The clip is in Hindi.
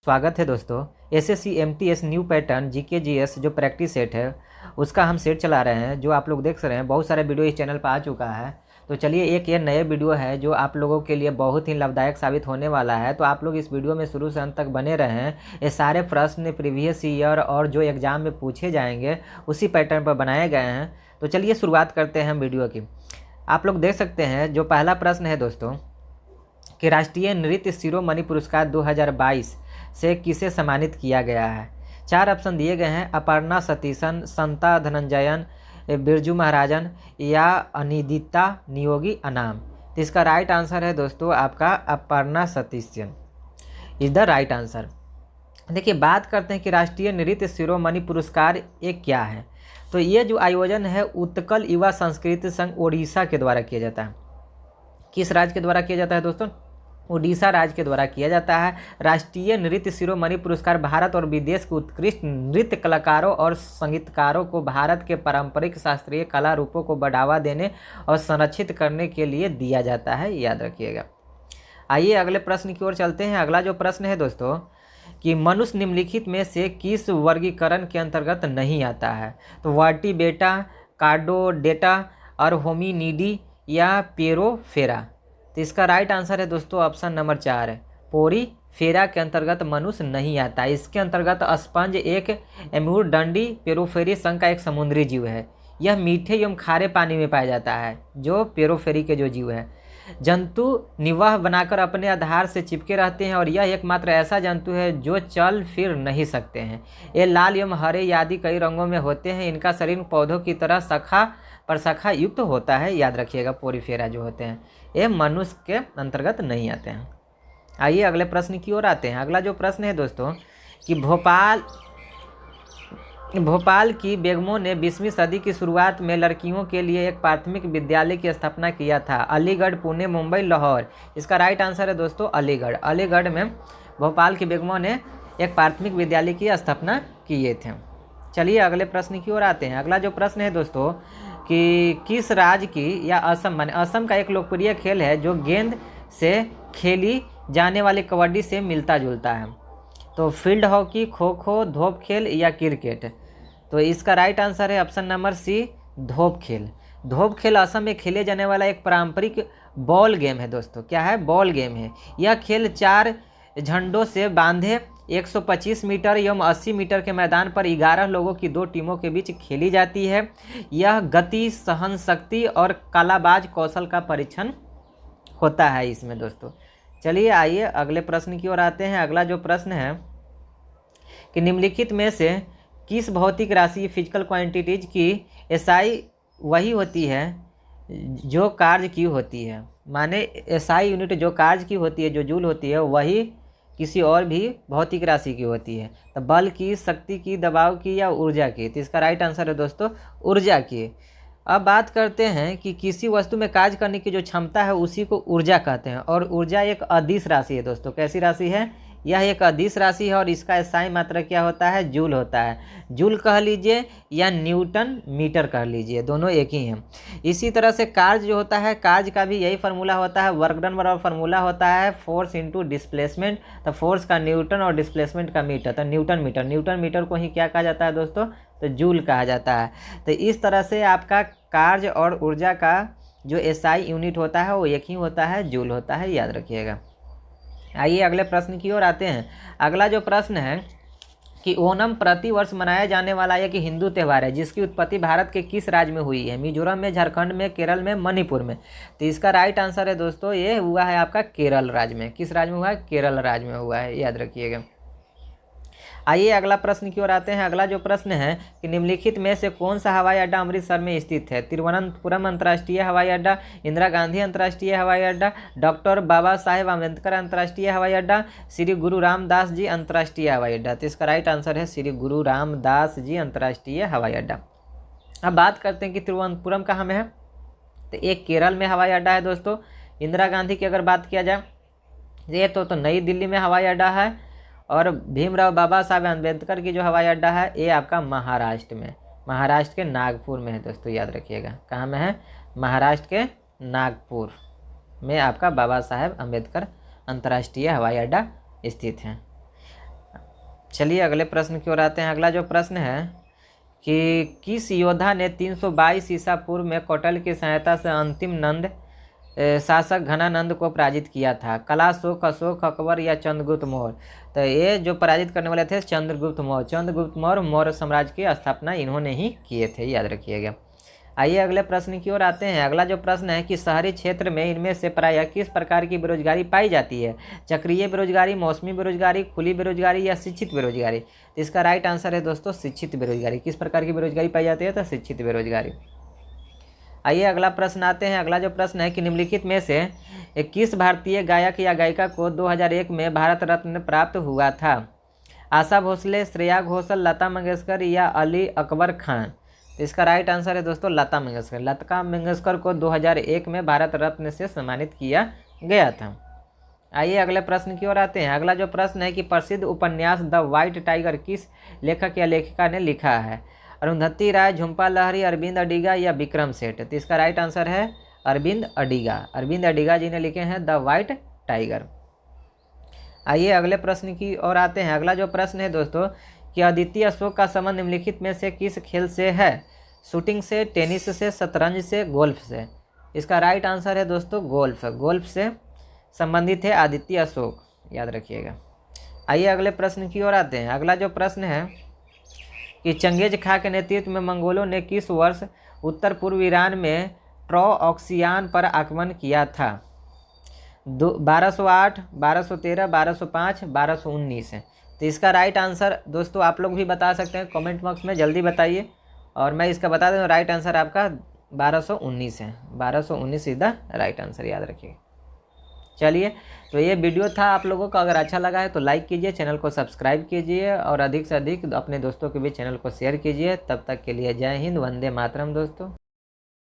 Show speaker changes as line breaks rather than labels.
स्वागत है दोस्तों। SSC MTS new pattern GK GS जो प्रैक्टिस सेट है उसका हम सेट चला रहे हैं। जो आप लोग देख रहे हैं बहुत सारे वीडियो इस चैनल पर आ चुका है। तो चलिए एक ये नए वीडियो है जो आप लोगों के लिए बहुत ही लाभदायक साबित होने वाला है। तो आप लोग इस वीडियो में शुरू से अंत तक बने रहें। ये सारे प्रश्न प्रीवियस ईयर और जो एग्ज़ाम में पूछे जाएंगे उसी पैटर्न पर बनाए गए हैं। तो चलिए शुरुआत करते हैं हम वीडियो की। आप लोग देख सकते हैं जो पहला प्रश्न है दोस्तों कि राष्ट्रीय नृत्य शिरोमणि पुरस्कार 2022 से किसे सम्मानित किया गया है। 4 ऑप्शन दिए गए हैं, अपर्णा सतीशन, संता धनंजयन, बिरजू महाराजन या अनिदिता नियोगी अनाम। तो इसका राइट आंसर है दोस्तों आपका Aparna Satheesan is the right answer. देखिए बात करते हैं कि राष्ट्रीय नृत्य शिरोमणि पुरस्कार ये क्या है। तो ये जो आयोजन है उत्कल युवा संस्कृति संघ ओडिशा के द्वारा किया जाता है। किस राज्य के द्वारा किया जाता है दोस्तों? उड़ीसा राज्य के द्वारा किया जाता है। राष्ट्रीय नृत्य शिरोमणि पुरस्कार भारत और विदेश के उत्कृष्ट नृत्य कलाकारों और संगीतकारों को भारत के पारंपरिक शास्त्रीय कला रूपों को बढ़ावा देने और संरक्षित करने के लिए दिया जाता है, याद रखिएगा। आइए अगले प्रश्न की ओर चलते हैं। अगला जो प्रश्न है दोस्तों कि मनुष्य निम्नलिखित में से किस वर्गीकरण के अंतर्गत नहीं आता है। तो वर्टिब्रेटा, कार्डोडेटा और होमिनिडी या पेरोफेरा। तो इसका राइट आंसर है दोस्तों ऑप्शन नंबर 4 है, पोरीफेरा के अंतर्गत मनुष्य नहीं आता। इसके अंतर्गत स्पंज एक एम्यूरडंडी पेरोफेरी संघ का एक समुद्री जीव है। यह मीठे एवं खारे पानी में पाया जाता है। जो पेरोफेरी के जो जीव है, जंतु निवाह बनाकर अपने आधार से चिपके रहते हैं और यह एकमात्र ऐसा जंतु है जो चल फिर नहीं सकते हैं। ये लाल एवं हरे आदि कई रंगों में होते हैं। इनका शरीर पौधों की तरह शाखा प्रशाखा युक्त होता है, याद रखिएगा। पोरीफेरा जो होते हैं ये मनुष्य के अंतर्गत नहीं आते हैं। आइए अगले प्रश्न की ओर आते हैं। अगला जो प्रश्न है दोस्तों कि भोपाल की बेगमों ने 20वीं सदी की शुरुआत में लड़कियों के लिए एक प्राथमिक विद्यालय की स्थापना किया था। अलीगढ़, पुणे, मुंबई, लाहौर। इसका राइट आंसर है दोस्तों अलीगढ़। अलीगढ़ में भोपाल की बेगमों ने एक प्राथमिक विद्यालय की स्थापना किए थे। चलिए अगले प्रश्न की ओर आते हैं। अगला जो प्रश्न है दोस्तों कि किस राज्य की या असम, माने असम का एक लोकप्रिय खेल है जो गेंद से खेली जाने वाली कबड्डी से मिलता जुलता है। तो फील्ड हॉकी, खो खो, धोप खेल या क्रिकेट। तो इसका राइट आंसर है ऑप्शन नंबर सी, धोप खेल। धोप खेल असम में खेले जाने वाला एक पारंपरिक बॉल गेम है दोस्तों। क्या है? बॉल गेम है। यह खेल 4 झंडों से बांधे 125 मीटर एवं 80 मीटर के मैदान पर 11 लोगों की 2 टीमों के बीच खेली जाती है। यह गति, सहन शक्ति और कलाबाज कौशल का परीक्षण होता है इसमें दोस्तों। चलिए आइए अगले प्रश्न की ओर आते हैं। अगला जो प्रश्न है कि निम्नलिखित में से किस भौतिक राशि फिजिकल क्वांटिटीज की एसआई वही होती है जो कार्य की होती है। माने एसआई यूनिट जो कार्य की होती है, जो जूल होती है, वही किसी और भी भौतिक राशि की होती है। तो बल की, शक्ति की, दबाव की या ऊर्जा की। तो इसका राइट आंसर है दोस्तों ऊर्जा की। अब बात करते हैं कि किसी वस्तु में कार्य करने की जो क्षमता है उसी को ऊर्जा कहते हैं। और ऊर्जा एक अदिश राशि है दोस्तों। कैसी राशि है? यह एक अदिश राशि है और इसका एसआई मात्रा क्या होता है? जूल होता है। जूल कह लीजिए या न्यूटन मीटर कह लीजिए, दोनों एक ही हैं। इसी तरह से कार्य जो होता है, कार्य का भी यही फार्मूला होता है। वर्क डन बराबर फार्मूला होता है फोर्स इंटू डिस्प्लेसमेंट। तो फोर्स का न्यूटन और डिस्प्लेसमेंट का मीटर, तो न्यूटन मीटर। न्यूटन मीटर को ही क्या कहा जाता है दोस्तों? तो जूल कहा जाता है। तो इस तरह से आपका कार्य और ऊर्जा का जो एसआई यूनिट होता है वो एक ही होता है, जूल होता है, याद रखिएगा। आइए अगले प्रश्न की ओर आते हैं। अगला जो प्रश्न है कि ओणम प्रतिवर्ष मनाया जाने वाला एक हिंदू त्यौहार है जिसकी उत्पत्ति भारत के किस राज्य में हुई है? मिजोरम में, झारखंड में, केरल में, मणिपुर में। तो इसका राइट आंसर है दोस्तों ये हुआ है आपका केरल राज्य में। किस राज्य में हुआ है? केरल राज्य में हुआ है, याद रखिएगा। आइए अगला प्रश्न की ओर आते हैं। अगला जो प्रश्न है कि निम्नलिखित में से कौन सा हवाई अड्डा अमृतसर में स्थित है? तिरुवनंतपुरम अंतर्राष्ट्रीय हवाई अड्डा, इंदिरा गांधी अंतर्राष्ट्रीय हवाई अड्डा, डॉक्टर बाबा साहेब अम्बेडकर अंतर्राष्ट्रीय हवाई अड्डा, श्री गुरु रामदास जी अंतर्राष्ट्रीय हवाई अड्डा। तो इसका राइट आंसर है श्री गुरु रामदास जी अंतर्राष्ट्रीय हवाई अड्डा। अब बात करते हैं कि तिरुवनंतपुरम कहाँ में है। तो एक केरल में हवाई अड्डा है दोस्तों। इंदिरा गांधी की अगर बात किया जाए ये तो नई दिल्ली में हवाई अड्डा है। और भीमराव बाबा साहेब अम्बेडकर की जो हवाई अड्डा है ये आपका महाराष्ट्र में, महाराष्ट्र के नागपुर में है दोस्तों, याद रखिएगा। कहाँ में है? महाराष्ट्र के नागपुर में आपका बाबा साहेब अम्बेडकर अंतर्राष्ट्रीय हवाई अड्डा स्थित है। चलिए अगले प्रश्न की ओर आते हैं। अगला जो प्रश्न है कि किस योद्धा ने 322 ईसा पूर्व में कौटल्य की सहायता से अंतिम नंद शासक घनानंद को पराजित किया था? कलाशोक, अशोक, अकबर या चंद्रगुप्त मौर्य? तो ये जो पराजित करने वाले थे चंद्रगुप्त मौर्य। चंद्रगुप्त मौर्य मौर्य साम्राज्य की स्थापना इन्होंने ही किए थे, याद रखिएगा। आइए अगले प्रश्न की ओर आते हैं। अगला जो प्रश्न है कि शहरी क्षेत्र में इनमें से प्रायः किस प्रकार की बेरोजगारी पाई जाती है? चक्रीय बेरोजगारी, मौसमी बेरोजगारी, खुली बेरोजगारी या शिक्षित बेरोजगारी? तो इसका राइट आंसर है दोस्तों शिक्षित बेरोजगारी। किस प्रकार की बेरोजगारी पाई जाती है? तो शिक्षित बेरोजगारी। आइए अगला प्रश्न आते हैं। अगला जो प्रश्न है कि निम्नलिखित में से किस भारतीय गायक या गायिका को 2001 में भारत रत्न प्राप्त हुआ था? आशा भोसले, श्रेया घोषाल, लता मंगेशकर या अली अकबर खान? तो इसका राइट आंसर है दोस्तों लता मंगेशकर। लता मंगेशकर को 2001 में भारत रत्न से सम्मानित किया गया था। आइए अगले प्रश्न की ओर आते हैं। अगला जो प्रश्न है कि प्रसिद्ध उपन्यास द व्हाइट टाइगर किस लेखक या लेखिका ने लिखा है? अरुंधति राय, झुम्पा लाहिड़ी, अरविंद अडिगा या विक्रम सेठ? तो इसका राइट आंसर है अरविंद अडिगा। अरविंद अडिगा जी ने लिखे हैं द व्हाइट टाइगर। आइए अगले प्रश्न की ओर आते हैं। अगला जो प्रश्न है दोस्तों कि अदिति अशोक का संबंध निम्नलिखित में से किस खेल से है? शूटिंग से, टेनिस से, शतरंज से, गोल्फ से? इसका राइट आंसर है दोस्तों गोल्फ। गोल्फ से संबंधित है आदित्य अशोक, याद रखिएगा। आइए अगले प्रश्न की ओर आते हैं। अगला जो प्रश्न है कि चंगेज खां के नेतृत्व में मंगोलों ने किस वर्ष उत्तर पूर्व ईरान में ट्रोऑक्सियान पर आक्रमण किया था? 1208, 1213, 1205, 1219? तो इसका राइट आंसर दोस्तों आप लोग भी बता सकते हैं कमेंट बॉक्स में, जल्दी बताइए। और मैं इसका बता दूं राइट आंसर आपका 1219 है। 1219 इज द राइट आंसर, याद रखिए। चलिए तो ये वीडियो था, आप लोगों को अगर अच्छा लगा है तो लाइक कीजिए, चैनल को सब्सक्राइब कीजिए और अधिक से अधिक अपने दोस्तों के भी चैनल को शेयर कीजिए। तब तक के लिए जय हिंद, वंदे मातरम दोस्तों।